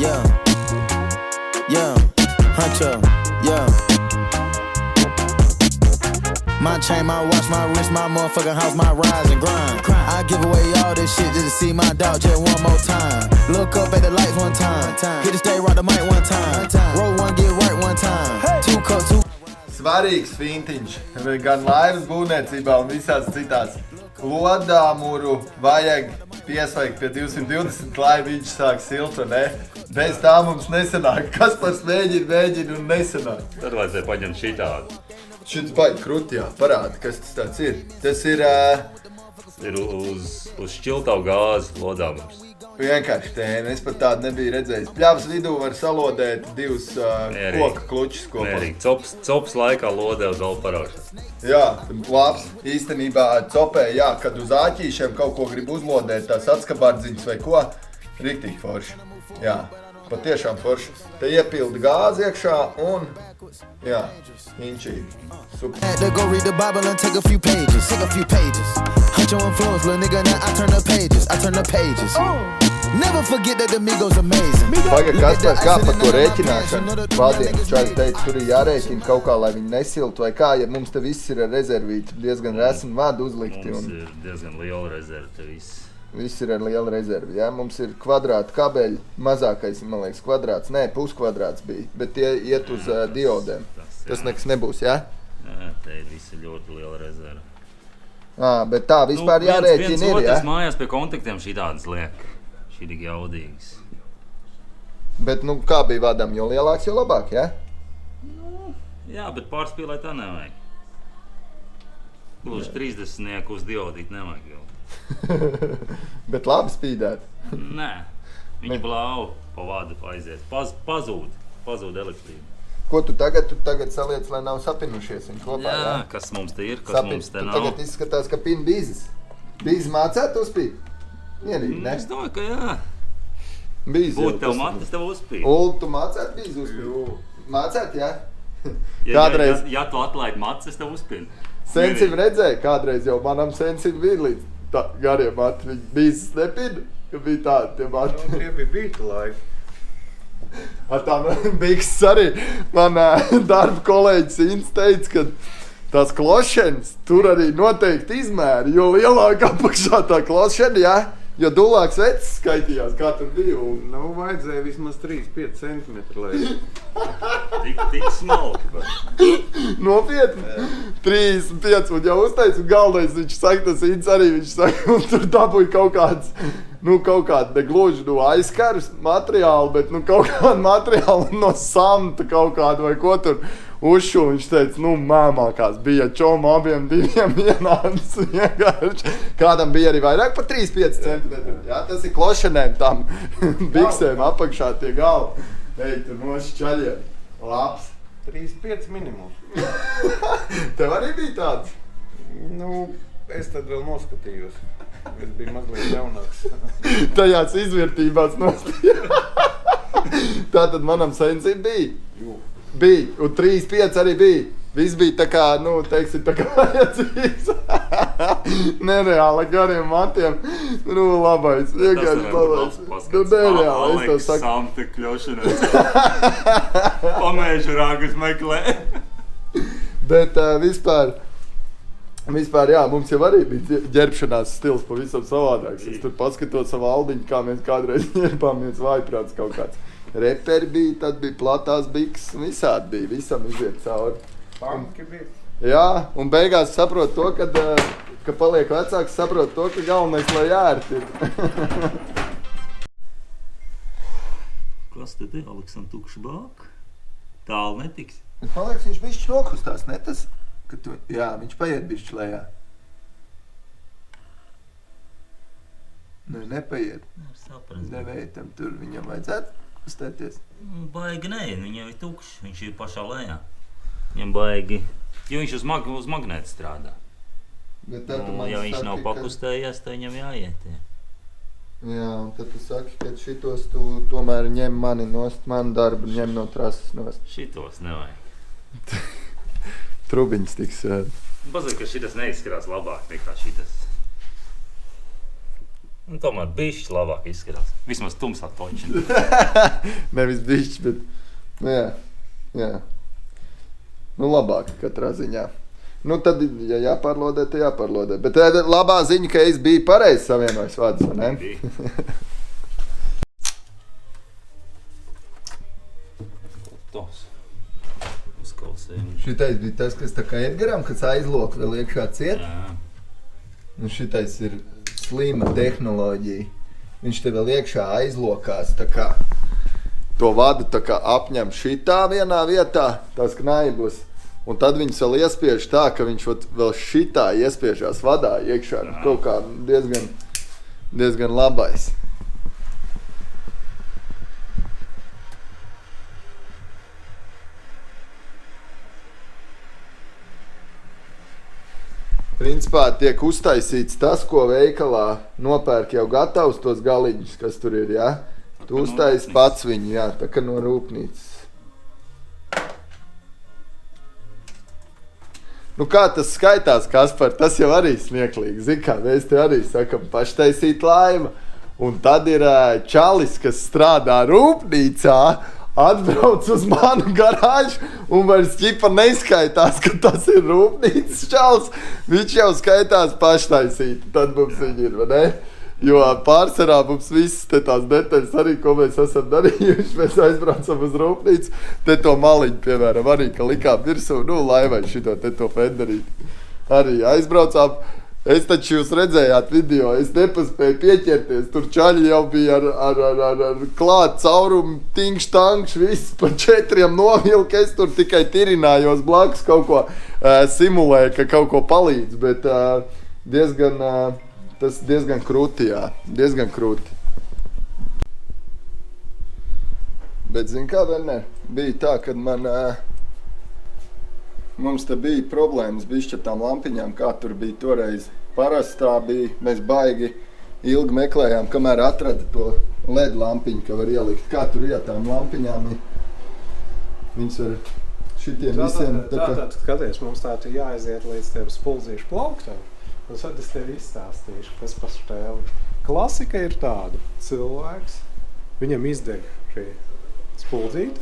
yeah, yeah, huncho, yeah. My chain, my watch, my wrist, my motherfucking house, my rise and grind. I give away all this shit just to see my dog just one more time. Look up at the lights one time. Hit the stage, rock the mic one time. Roll one, get right one time. Two cups, two. Svarīgs fintiņš, gan laivas būvniecībā un visās citās. Lodāmuru vajag piesvaigt pie 220, lai viņš sāk siltu, ne? Bez tā mums nesanāk. Kaspars mēģina un nesanāk. Tad vajadzēja paņemt šitādu. Šis baigi krūti, jā, parāda, kas tas tāds ir. Tas ir... Ir uz šķiltavu gāzi lodāmurs. Vienkārši tēni, es pat tādu nebiju redzējis. Pļavas vidū var salodēt divus koka klučus kopā. Mērīgi, cops laikā lodē uz vēl paraušas. Jā, labs. Īstenībā copē, jā, kad uz āķīšiem kaut ko grib uzlodēt, tās atskabārdziņas vai ko, riktīgi forši. Jā, patiešām forši. Te iepildi gāzi iekšā un, jā, inčīgi. Super. Had to go read the Bible and take a few pages. Hunt your influence, little nigga, now I turn the pages. Never forget that the Migos amazing. Paga, Kaspars, kā par to rēķināšanu? Valdiem čaļi teica, tur ir jārēķina kaut kā, lai viņi nesiltu vai kā, ja mums te viss ir ar rezervīti, diezgan resni vādi uzlikti. Mums ir diezgan liela rezerve te viss. Viss ir ar lielu rezervi, jā? Mums ir kvadrāta kabeļi, mazākais, man liekas, kvadrāts, nē, puskvadrāts bija, bet tie iet uz diodēm. Tas nekas nebūs, jā? Jā, te ir visi ļoti liela rezerve. Bet tā vispār jārēķina ir, jā? Viens otrs mājās pie kontaktiem šī tādas liek. Šī tik jaudīgas. Bet, nu, kā bija vadam, jo lielāks, jo labāk, jā? Nu, jā, bet pārspīlēt tā nevajag. Gluži 30 uz diodīt nevajag jau. Bet labi spīdēt? Nē, viņi blau pa vadu aizies. Pazūd elektrība. Ko tu tagad saliec, lai nav sapinušies viņi kopā, jā? Jā, kas mums te ir, kas mums te nav. Tu tagad izskatās, ka pina bīzes. Bīzes mācēt uzpīt? Mierīgi, ne? Es domāju, ka jā. Bīzes jau. Būtu tev matas, tev uzpīt. Ulu, tu mācēt bīzes uzpīt? Mācēt, jā? Kādreiz... Ja tu atlaid matas, es tev uzpīnu. Sensim redzēja, kādreiz jau manam sensim bija līdz garie mati. Viņi bīzes nepina, ka bija tādi tie mati. Nu, tie bija bīta laika. Ar tām bikses arī. Man darba kolēģis Ints teica, ka tās klošenes tur arī noteikti izmēri, jo lielāk apakšā tā klošena, jā, jo dulāks vecs skaitījās, kā tur bija. Un... Nu, vajadzēja vismaz 3-5 centimetri, lai... Tik smalki. Nopietni? 35, un jau uzteicu, un galvenais viņš saka, tas Ints arī, viņš saka, un tur dabūja kaut kāds, kaut kādu negluži aizkarus materiālu, bet kaut kādu materiālu no samta kaut kādu vai ko tur uzšu. Viņš teica, mēmākās bija čoma abiem diviem vienādas vienkārši. Kādam bija arī vairāk par 3-5 centimetri. Jā, tas ir klošanēm tam biksēm apakšā tie galvi. Ej, tur noši čaļiem. Labs. 3-5 minimums. Tev arī bija tāds? Nu, es tad vēl noskatījos. Es biju mazliet jaunāks. Tajās izvērtībās nostājā. Tātad manam sensim bija? Jū. Bija, un 3-5 arī bija. Viss bija tā kā, teiksim, tā kā vajadzīgs. Nereāli gariem matiem. Labais, vienkārši labais. Nereāli, es tev saku. Samta kļošanās. Pamēžu rāgus meklē. Bet vispār, jā, mums jau arī bija ģerbšanās stils pavisam savādāks. Es tur paskatos savu Aldiņu, kā mēs kādreiz ģerbāmies vājprāts kaut kāds. Reperi bija, tad bija platās bikses, un visādi bija, visam iziet cauri. Panki bija. Jā, un beigās saprot to, ka paliek vecāks, saprot to, ka galvenais, lai ērti ir. Kas tad ir, Aleksam, tukši bāk? Tālu netiks? Man liekas, viņš bišķi nokustās, ne tas? Jā, viņš paiet bišķi lejā. Nepaiet. Nevējam, tur viņam vajadzētu kustēties. Baigi nē, viņam ir tukšs, viņš ir pašā lejā. Viņam baigi, jo viņš uz magnēta strādā. Ja viņš nav pakustējies, tad viņam jāiet. Jā, un tad tu saki, ka šitos tu tomēr ņem mani nost, manu darbu ņem no trases nost. Šitos nevajag. Trubiņas tiks. Bazīt, ka šitas neizskatās labāk nekā šitas. Un tomēr bišķi labāk izskatās. Vismaz tumsā točina. Nevis bišķi, bet... Jā. Nu, labāk katrā ziņā. Nu, tad, ja jāpārlodē, tad jāpārlodē. Bet labā ziņa, ka es biju pareizi savienojis vārdus, vai ne? Tos. Uzklausījumi. Šitais bija tas, kas tā kā Edgaram, kas aizlok vēl iekšā ciet. Jā. Un šitais ir slima tehnoloģija. Viņš te vēl iekšā aizlokās, tā kā to vadu tā kā apņem šitā vienā vietā, tās knaiblas. Un tad viņus vēl iespiež tā, ka viņš vēl šitā iespiežās vadā iekšā. Kaut kā diezgan labais. Principā tiek uztaisīts tas, ko veikalā nopērk jau gatavs tos galiņus, kas tur ir, jā? Tu uztaisi pats viņu, jā, tā kā no rūpnīcas. Nu kā tas skaitās, Kaspar, tas jau arī smieklīgi. Zini kā, mēs te arī sakam paštaisīt laiva. Un tad ir čalis, kas strādā rūpnīcā, atbrauc uz manu garāžu un vairs ķipa neskaitās, ka tas ir rūpnīcas čalis. Viņš jau skaitās paštaisīt, tad mums viņi ir, vai ne? Jo pārsvarā mums visas te tās detaļas arī, ko mēs esam darījuši, mēs aizbraucam uz rūpnīcu, te to maliņu, piemēram, arī, ka likām virsū, nu, laivai šito te to fenderīt. Arī aizbraucām. Es taču jūs redzējāt video, es nepaspēju pieķerties, tur čaļi jau bija ar klāt caurumu, tingš, tankš, viss pa 4 novilka, es tur tikai tirinājos blakus, kaut ko simulēju, ka kaut ko palīdz, bet tas diezgan krūti, jā, diezgan krūti. Bet zin kā, Werner, bija tā, kad mums te bija problēmas bišķi ar tām lampiņām, kā tur bija toreiz. Parastā bija, mēs baigi ilgi meklējām, kamēr atrada to LED lampiņu, ka var ielikt. Kā tur ir tām lampiņām? Viņas var šitiem visiem... Tātad, skaties, mums tātad jāaiziet līdz tiem spuldzīšu plauktiem. Un tad es tev izstāstīšu, kas par štēli. Klasika ir tāda. Cilvēks, viņam izdeg šī spuldzīte.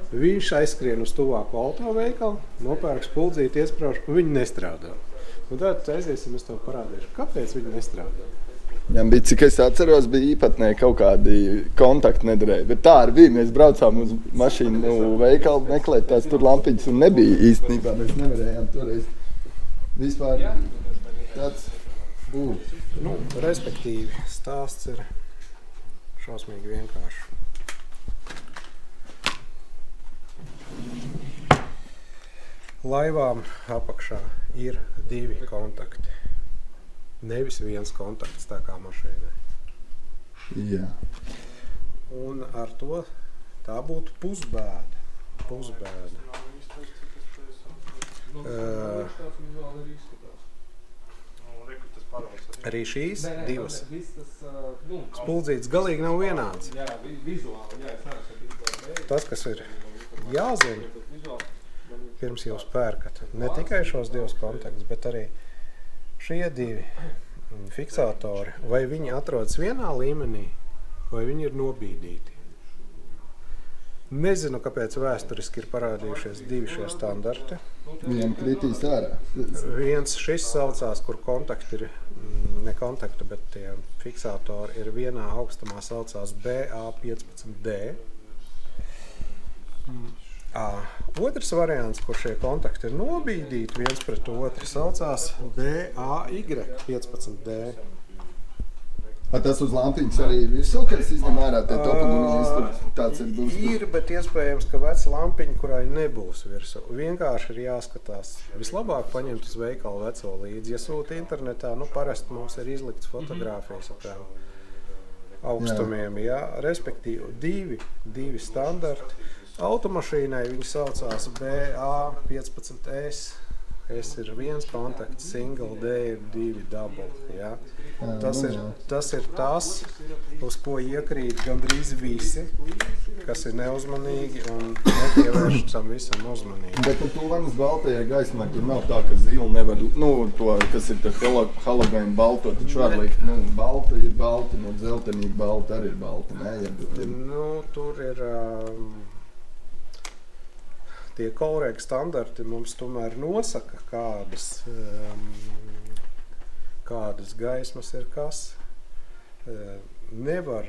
Viņš aizskrien uz tuvāku autoveikalu, nopērk spuldzīti, iesprauž, un viņi nestrādā. Un tad aiziesim, es tev parādīšu, kāpēc viņi nestrādā. Jā, bija, cik es atceros, bija īpatnēji kaut kādi kontakti nederēja. Bet tā arī bija, mēs braucām uz mašīnu veikalu meklēt tās tur lampiņas, un nebija īstenībā, mēs nevarējām toreiz vispār tāds būt. Nu, respektīvi, stāsts ir šausmīgi vienkārši. Laivām apakšā ir 2 kontakti. Nevis viens kontakts, tā kā mašīnai. Jā. Un ar to tā būtu pusbēda. Arī šīs 2 spuldzītes galīgi nav vienāds. Tas, kas ir jāzina, pirms jūs pērkat, ne tikai šos 2 kontaktus, bet arī šie 2 fiksatori, vai viņi atrodas vienā līmenī, vai viņi ir nobīdīti. Nezinu, kāpēc vēsturiski ir parādījušies 2 šie standarti. Viņam kritīs ārā. Viens šis saucās, kur kontakti ir, ne kontakti, bet tie fiksatori ir vienā augstumā saucās BA15D. Otrs variants, kur šie kontakti ir nobīdīti viens pret otru, saucās BAY15D. Tas uz lampiņas arī ir visu, ka es izņem ārā tie topaguļi, tāds ir būs? Ir, bet iespējams, ka veca lampiņa, kurai nebūs virsū. Vienkārši ir jāskatās. Vislabāk paņemt uz veikalu veco līdzi. Ja sūta internetā, nu parasti mums ir izlikts fotogrāfijas ar tām augstumiem, jā. Respektīvi, 2 standarti. Automašīnai viņi saucās BA15S, S ir 1 kontakts, single, D ir 2 double. Ja? Tas ir tas, uz ko iekrīt gandrīz visi, kas ir neuzmanīgi un nepievērš tam visam uzmanīgi. Bet tu vanas baltajai gaismai, tur nav tā, ka zila nevar, to, kas ir tā halogēna balto, taču var likt, balta ir balta, dzeltenīga balta arī ir balta, ne? Tur ir... Tie kolrēga standarti mums tomēr nosaka, kādas gaismas ir kas. Nevar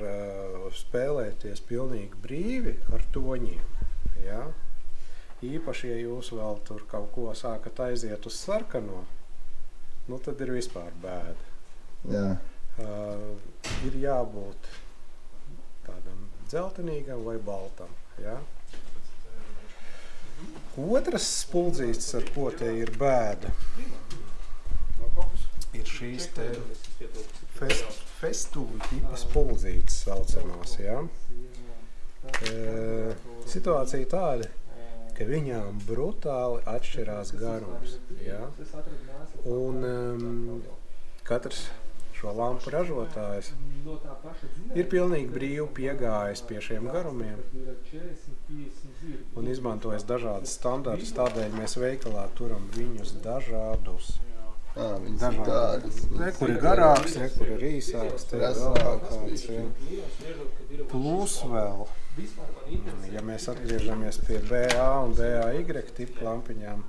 spēlēties pilnīgi brīvi ar toņiem. Ja? Īpaši, ja jūs vēl tur kaut ko sākat aiziet uz sarkano, tad ir vispār bēda. Jā. Ir jābūt tādam dzeltenīgam vai baltam. Ja? Otras spuldzītes, ar ko te ir bēda, ir šīs te festuļu tipa spuldzītes saucamās. Ja? Situācija tāda, ka viņām brutāli atšķirās garums. Ja? Un katrs šo lampu ražotājs ir pilnīgi brīvi piegājis pie šiem garumiem un izmantojas dažādas standartus, tādēļ mēs veikalā turam viņus dažādus. Kur ir garāks, kur ir īsāks, te ir vēl kaut kāds. Plus vēl, ja mēs atgriežamies pie BA un BAY tipu lampiņām,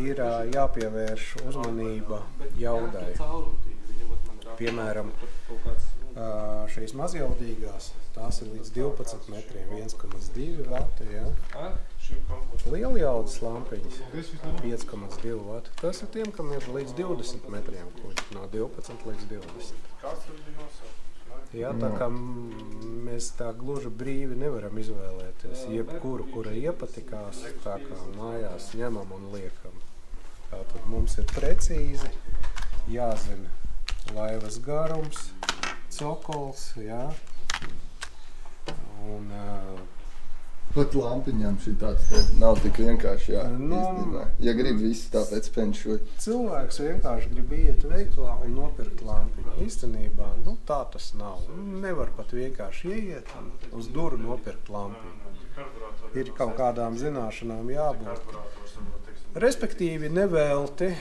ir jāpievērš uzmanība jaudai. Piemēram, šīs mazjaudīgās, tās ir līdz 12 metriem, 1,2 vati, ja? Lieljaudas lampiņas, 5,2 vati. Tas ir tiem, kam ir līdz 20 metriem kuģi, no 12 līdz 20. Ja, tā kā mēs tā gluži brīvi nevaram izvēlēties jebkuru, kura iepatikās, tā kā mājās ņemam un liekam. Tātad mums ir precīzi jāzina laivas garums, cokols, jā. Un pat lampiņām šī tāds nav tik vienkārši, jā, īstenībā. Ja grib visi tāpēc penšoju. Cilvēks vienkārši grib iet veiklā un nopirkt lampiņu. Īstenībā, tā tas nav. Nevar pat vienkārši ieiet un uz duru nopirkt lampiņu. Ir kaut kādām zināšanām jābūt. Respektīvi, nevelti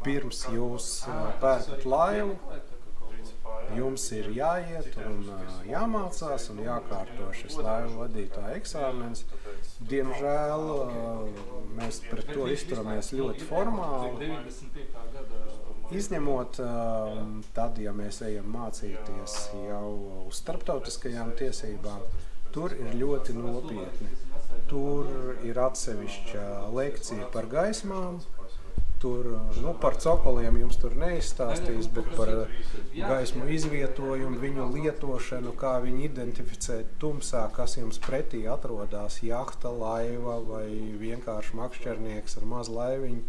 pirms jūs pērkat laivu, jums ir jāiet un jāmācās un jākārto šis laivu vadītāja eksāmens. Diemžēl mēs pret to izturamies ļoti formāli. Izņemot tad, ja mēs ejam mācīties jau uz starptautiskajām tiesībām, tur ir ļoti nopietni. Tur ir atsevišķa lekcija par gaismām. Tur, par cokoliem jums tur neizstāstīs, bet par gaismu izvietojumu, viņu lietošanu, kā viņu identificēt tumsā, kas jums pretī atrodās, jahta, laiva vai vienkārši makšķernieks ar mazu laiviņu.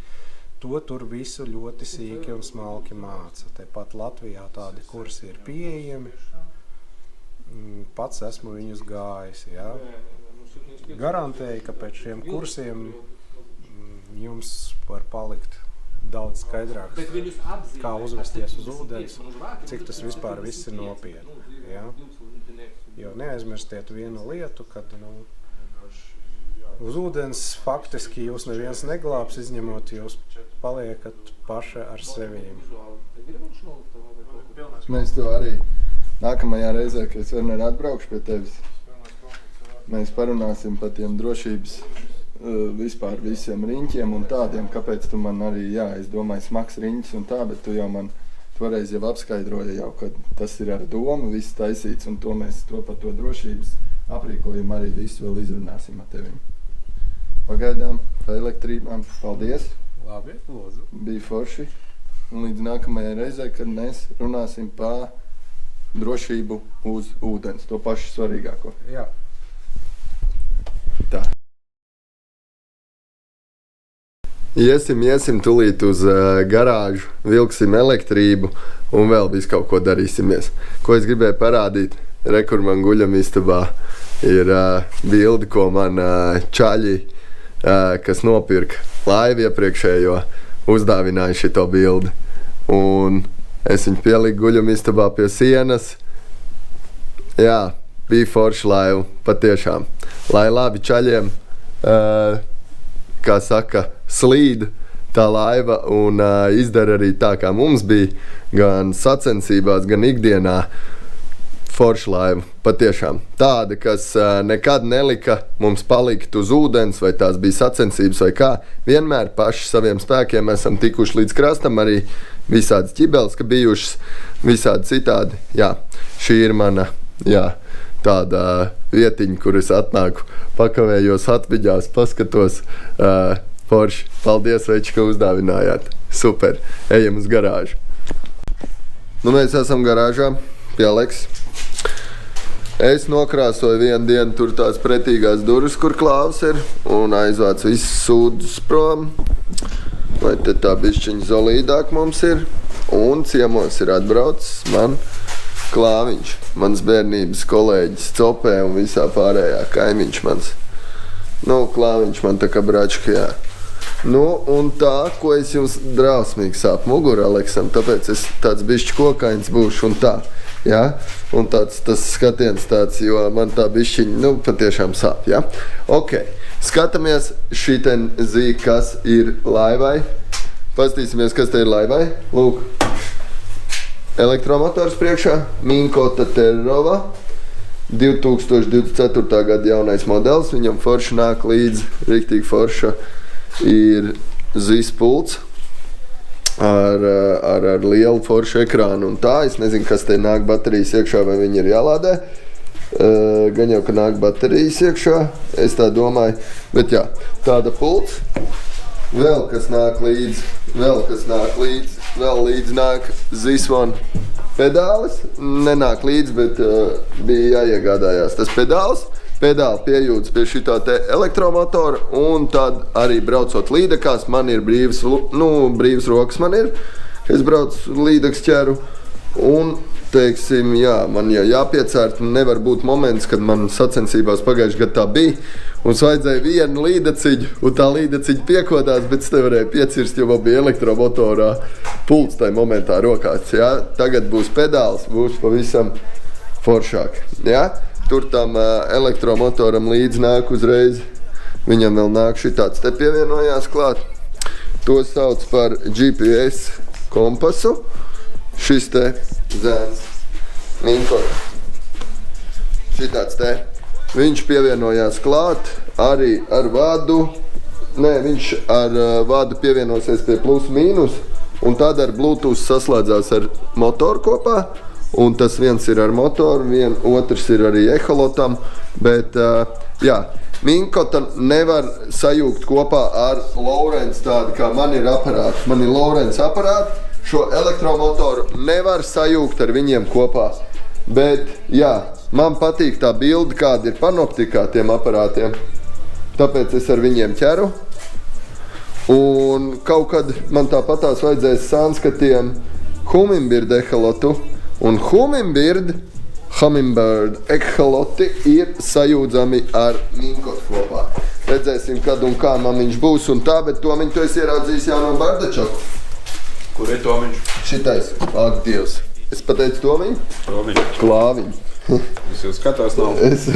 To tur visu ļoti sīki un smalki māca. Tepat Latvijā tādi kursi ir pieejami. Pats esmu viņus gājis. Ja? Garantēju, ka pēc šiem kursiem jums var palikt daudz skaidrāks, kā uzvesties uz ūdens, cik tas vispār viss ir nopietni. Ja? Jo neaizmirstiet vienu lietu, kad uz ūdens faktiski jūs neviens neglābs, izņemot jūs paliekat paši ar sevīm. Mēs to arī nākamajā reizē, kad es Werner atbraukšu pie tevis, mēs parunāsim par tiem drošības vispār visiem riņķiem un tādiem, kāpēc tu man arī, es domāju, smags riņķis un tā, bet tu jau man toreiz jau apskaidroja jau, ka tas ir ar domu viss taisīts un mēs par to drošības aprīkojumu arī visu vēl izrunāsim ar tevim. Pagaidām, pa elektrībām, paldies. Labi, lūdzu. Bija forši. Un līdz nākamajai reizē, kad mēs runāsim par drošību uz ūdens, to pašu svarīgāko. Jā. Tā. Iesim tulīt uz garāžu, vilksim elektrību un vēl visu kaut ko darīsimies. Ko es gribēju parādīt, kur man guļam istabā, ir bildi, ko man čaļi kas nopirka laivu iepriekšējo, uzdāvināja šito bildi. Un es viņu pieliku guļamistabā pie sienas. Jā, bija forša laiva, patiešām. Lai labi čaļiem, kā saka, slīd tā laiva un izdara arī tā, kā mums bija, gan sacensībās, gan ikdienā. Forša laiva, patiešām. Tāda, kas nekad nelika mums palikt uz ūdens, vai tās bija sacensības vai kā. Vienmēr paši saviem spēkiem esam tikuši līdz krastam, arī visādas ķibeles, ka bijušas visādi citādi. Jā, šī ir mana, tāda vietiņa, kur es atnāku, pakavējos atviģās, paskatos. Forši, paldies, veči, ka uzdāvinājāt. Super, ejam uz garāžu. Nu, mēs esam garāžā pie Aleks. Es nokrāsoju vienu dienu tur tās pretīgās durvis, kur klāvs ir, un aizvācu visus sūdus prom. Vai te tā bišķiņa zolīdāk mums ir. Un ciemos ir atbraucis man Klāviņš, mans bērnības kolēģis Copē un visā pārējā kaimiņš mans. Nu, Klāviņš man tā kā bračka, jā. Nu, un tā, ko es jums drausmīgi sāp muguru, Aleksam, tāpēc es tāds bišķi kokains būšu un tā. Ja? Un tas skatiens tāds, jo man tā bišķiņa, patiešām sāp, ja? Ok, skatamies šiten zīk, kas ir laivai. Pastīsimies, kas te ir laivai. Lūk, elektromotors priekšā, Minkota Terrova, 2024. gada jaunais modelis, viņam forša nāk līdz, riktīgi forša, ir zīs pults. Ar lielu foršu ekrānu un tā. Es nezinu, kas te nāk baterijas iekšā, vai viņi ir jālādē. Gan jau, ka nāk baterijas iekšā, es tā domāju. Bet jā, tāda pults. Vēl kas nāk līdz, vēl līdz nāk Zisvan pedālis. Nenāk līdz, bet bija jāiegādājās tas pedālis. Pedāli piejūtas pie šitā te elektromotora, un tad arī braucot līdekās, man ir brīvas rokas man ir, es braucu līdeks ķeru, un, teiksim, jā, man jau jāpiecērt, nevar būt moments, kad man sacensībās pagājuši gadu tā bija, un vajadzēja vienu līdeciņu, un tā līdeciņa piekodās, bet es nevarēju piecirst, jo man bija elektromotorā pults tajā momentā rokās, jā. Tagad būs pedāls, būs pavisam foršāk, jā. Tur tam elektromotoram līdz nāk uzreiz, viņam vēl nāk šitāds te pievienojās klāt. To sauc par GPS kompasu. Šis te zēns, Minkota. Šitāds te. Viņš pievienojās klāt arī ar vadu. Nē, viņš ar vadu pievienosies pie plus mīnus, un tad ar Bluetooth saslēdzās ar motoru kopā. Un tas viens ir ar motoru, otrs ir arī eholotam, bet jā, Minkota nevar sajūgt kopā ar Lowrance tādu, kā man ir aparāti. Man ir Lowrance aparāti, šo elektromotoru nevar sajūgt ar viņiem kopā. Bet jā, man patīk tā bilde, kāda ir panoptikā tiem aparātiem, tāpēc es ar viņiem ķeru. Un kaut kad man tāpatās vajadzēs sanskatiem Hummingbird eholotu. Un Hummingbird ekholoti ir sajūdzami ar Minkota kopā. Redzēsim, kad un kā man viņš būs un tā, bet Tomiņ, tu esi ieraudzījis jauno bardačoku. Kur ir Tomiņš? Šitais, ak, Dievs. Es pateicu Tomiņ? Tomiņš. Klāviņ. Es jau skatos nav. Es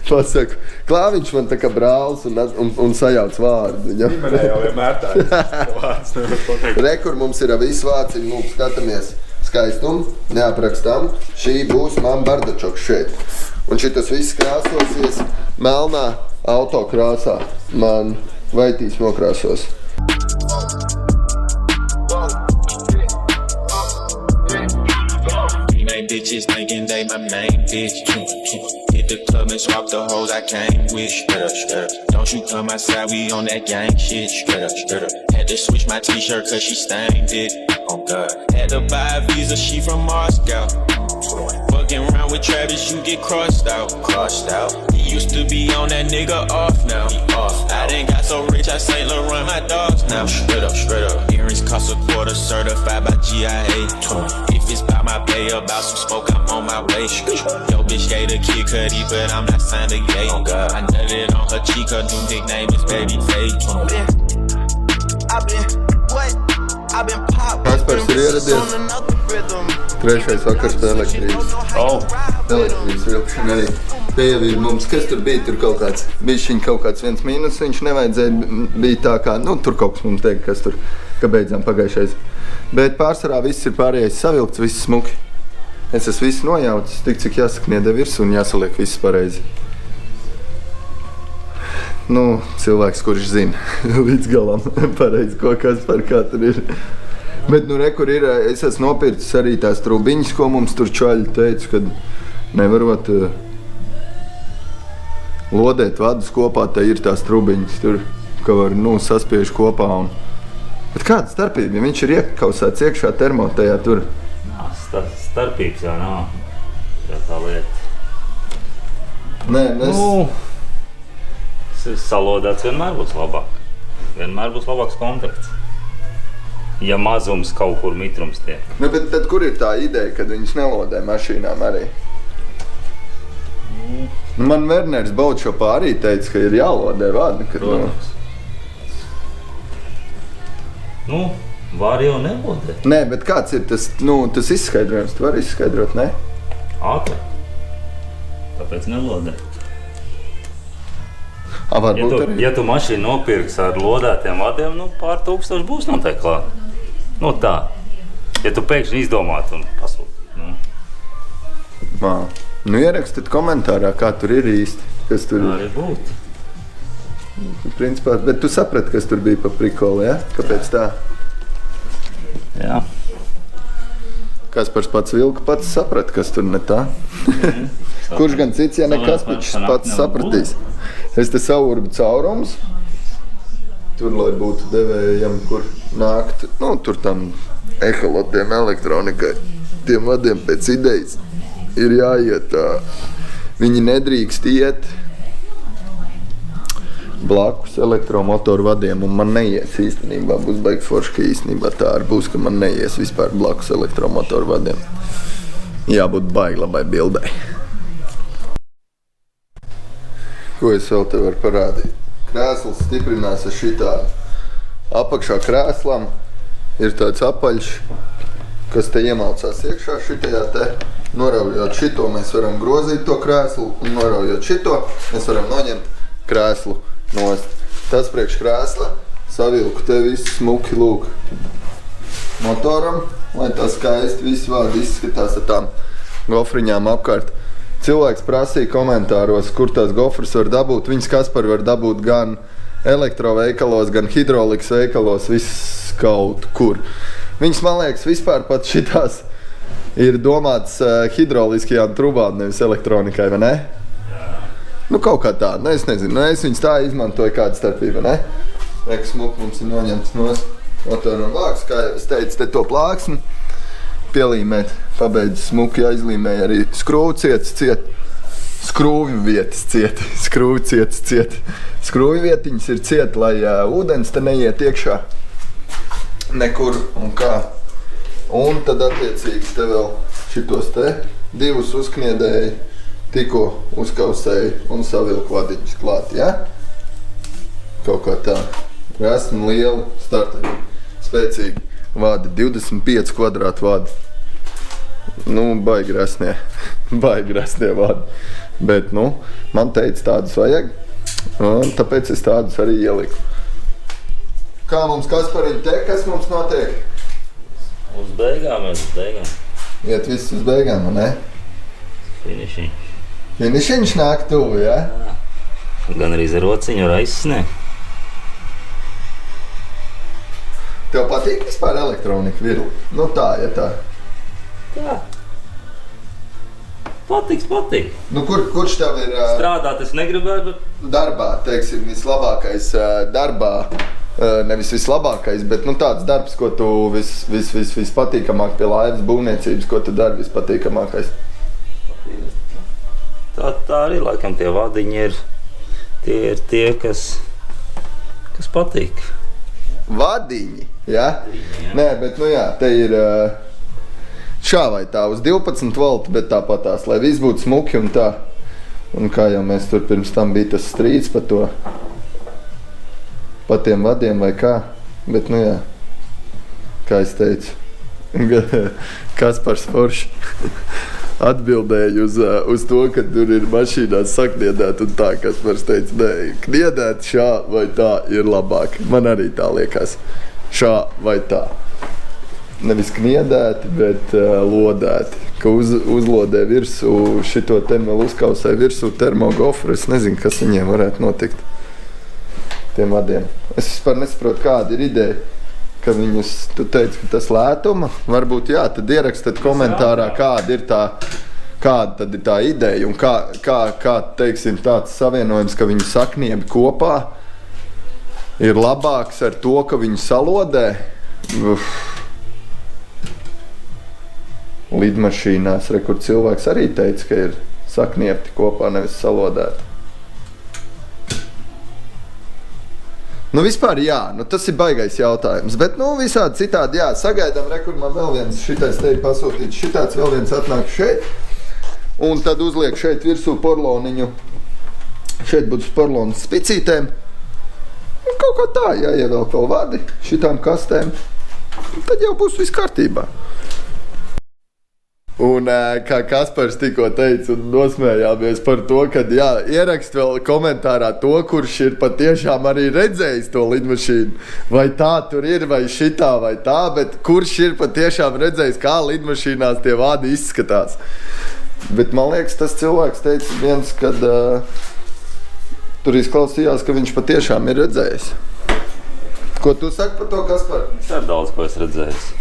pasaku, Klāviņš man tā kā brālis un sajauc vārdu. Ģimenē jau vienmēr tā ir vārds, nevar pateikt. Rekur mums ir visi vārciņi, lūk, skatāmies. Skaistumu, neaprakstām. Šī būs man bardačoks šeit. Un šitas viss krāsosies melnā auto krāsā. Man vaitīs nokrāsos. Bitches thinking they my main bitch. Hit the club and swap the hoes I came with. Straight up. Don't you come outside, we on that gang shit. Straight up. Had to switch my t-shirt cause she stained it. Oh God. Had to buy a visa, she from Moscow. Fucking around with Travis, you get crossed out. He used to be on that nigga off now. I done got so rich, I Saint Laurent my dogs now. Straight up. Earrings cost a quarter, certified by GIA. If it's by my pay, about some smoke, I'm on my way. Yo, bitch gave a Kid Cudi, but I'm not signed to gay. I nutted on a chica, new nickname is Babyface. Kaspars ir ieradies. Trešais vakars pie elektrības. Elektrības vilkšana arī. Te jau ir mums, kas tur bija, tur kaut kāds, bišķiņ kaut kāds viens mīnus, viņš nevajadzēja, bija tā kā, nu, tur kaut kas mums teikt, kas tur, ka beidzām pagājušais. Bet pārsvarā viss ir pārējais savilkts, viss smuki. Es esmu visu nojaucis, tik cik jāsakniedē virs un jāsaliek viss pareizi. Nu, cilvēks, kurš zina līdz galam pareizi, ko kas par kā tur ir. Bet, nu, re, kur ir, es esmu nopircis arī tās trubiņas, ko mums tur čaļi teica, kad nevarot lodēt vadus kopā, te ir tās trubiņas tur, ka var, nu, saspiež kopā un... Bet kāda starpība, ja viņš ir iekausēts iekšā termotajā tur? Starpības jau nav. Tā lieta. Nē, mēs... Salodāts vienmēr būs labāk. Vienmēr būs labāks kontakts. Ja mazums kaut kur mitrums tiek. Nu, bet tad kur ir tā ideja, kad viņus nelodē mašīnām arī? Nu, man Werners Baudšopā arī teica, ka ir jālodē vadi, kad Nu, var jau nelodēt. Nē, bet kāds ir tas, nu, tas izskaidrojums? Tu vari izskaidrot, ne? Ātri. Tāpēc nelodē. Varbūt arī. Ja tu mašīnu nopirks ar lodētiem vadiem, nu, pār 1000 būs noteikti klāt. Nu, tā. Ja tu pēkšņi izdomātu un pasūtītu, nu. Nu, ierakstiet komentārā, kā tur ir īsti, kas tur ir. Arī būtu. Principā, bet tu saprati, kas tur bija pa prikolu, ja? Kāpēc tā? Jā. Kaspars pats vilka pats saprata, kas tur ne tā. Kurš gan cits, ja ne Kaspars pats sapratīs. Es te saurbu caurums, tur, lai būtu devējam, kur nākt, nu, tur tam eholotiem elektronikai, tiem vadiem pēc idejas ir jāiet tā. Viņi nedrīkst iet blakus elektromotoru vadiem, un man neies īstenībā, būs baigi forši, ka īstenībā tā arī būs, ka man neies vispār blakus elektromotoru vadiem. Jābūt baigi labai bildai. Ko es vēl te varu parādīt? Krēsls stiprinās ar šitādu. Apakšā krēslam ir tāds apaļš, kas te iemalcās iekšā šitajā te. Noraujot šito, mēs varam grozīt to krēslu, un noraujot šito, mēs varam noņemt krēslu nost. Tas priekš krēsla savilku te visu smuki lūk motoram, lai tā skaisti visi vārdi izskatās ar tām gofriņām apkārt. Cilvēks prasīja komentāros, kur tās gofras var dabūt. Viņas Kaspar var dabūt gan elektroveikalos, gan hidrolikas veikalos, viss kaut kur. Viņas, man liekas, vispār pat šitās ir domāts hidroliskajām trubām, nevis elektronikai, vai ne? Nu, kaut kā tā, nu, es nezinu, es viņas tā izmantoju kāda starpība, ne? Reku smuk mums ir noņemts nost motoram vāks, kā jau es teicu, te to plāksni pielīmēt, pabeidz smuki, aizlīmēja arī skrūvcietas ciet, skrūvju vietas ciet, skrūvcietas ciet. Skrūvju vietiņas ir ciet, lai ūdens te neiet iekšā nekur un kā. Un tad attiecīgi te vēl šitos te divus uzkniedēji, tikko uzkausēji un savilku vadiņus klāt, ja? Kaut kā tā. Esmu lieli, startēji, spēcīgi vadi, 25 kvadrātu vadi. Nu, baigi resnie vadi. Bet, nu, man teica, tādus vajag, un tāpēc es tādus arī ieliku. Kā mums Kaspariņ te, kas mums notiek? Uz beigām. Iet viss uz beigām, ne? Finišiņš. Finišiņš nāk tuvu, ja? Gan arī ar rociņu var aizsniegt. Tev patīk vispār elektronika virli? Nu tā, ja tā. Tā. Patīk. Nu kurš tev ir... Strādāt es negribētu, bet... Darbā, teiksim, vislabākais darbā, nevis vislabākais, bet nu tāds darbs, ko tu vispatīkamāk pie laivas būvniecības, ko tu dari vispatīkamākais? Tā arī laikam tie vadiņi ir tie, kas patīk. Vadiņi, ja? Nē, bet nu jā, te ir šā vai tā uz 12 voltu, bet tāpatās, lai viss būtu smuki un tā. Un kā jau mēs tur pirms tam bija tas strīds par to, pa tiem vadiem vai kā, bet nu jā, kā es teicu, Kaspars Forši atbildēja uz to, ka tur ir mašīnās sakniedēt un tā, Kaspars teica, nē, kniedēt šā vai tā ir labāk. Man arī tā liekas, šā vai tā. Nevis kniedēti, bet lodēti, ka uzlodē virsū šito te vēl uzkausē virsū termogofru. Es nezinu, kas viņiem varētu notikt, tiem vadiem. Es vispār nesaprotu, kāda ir ideja, ka viņus, tu teici, ka tas lētuma, varbūt jā, tad ierakstiet komentārā, kāda tad ir tā ideja un kā teiksim, tāds savienojums, ka viņu sakniebi kopā ir labāks ar to, ka viņu salodē. Lidmašīnās, kur cilvēks arī teica, ka ir sakniepti kopā, nevis salodēti. Nu vispār jā, tas ir baigais jautājums, bet visādi citādi jā, sagaidām, kur man vēl viens šitais te ir pasūtīts, šitāds vēl viens atnāk šeit, un tad uzliek šeit virsū porloniņu, šeit būtu porlonas spicītēm, un kaut kā tā, jāievelk vēl vadi šitām kastēm, tad jau būs viss kārtībā. Un kā Kaspars tikko teica un nosmējāmies par to, ka jā, ierakst vēl komentārā to, kurš ir patiešām arī redzējis to lidmašīnu. Vai tā tur ir, vai šitā, vai tā, bet kurš ir patiešām redzējis, kā lidmašīnās tie vādi izskatās. Bet man liekas, tas cilvēks teica viens, kad tur izklausījās, ka viņš patiešām ir redzējis. Ko tu saki par to, Kaspar? Tas ir daudz, ko es redzējis.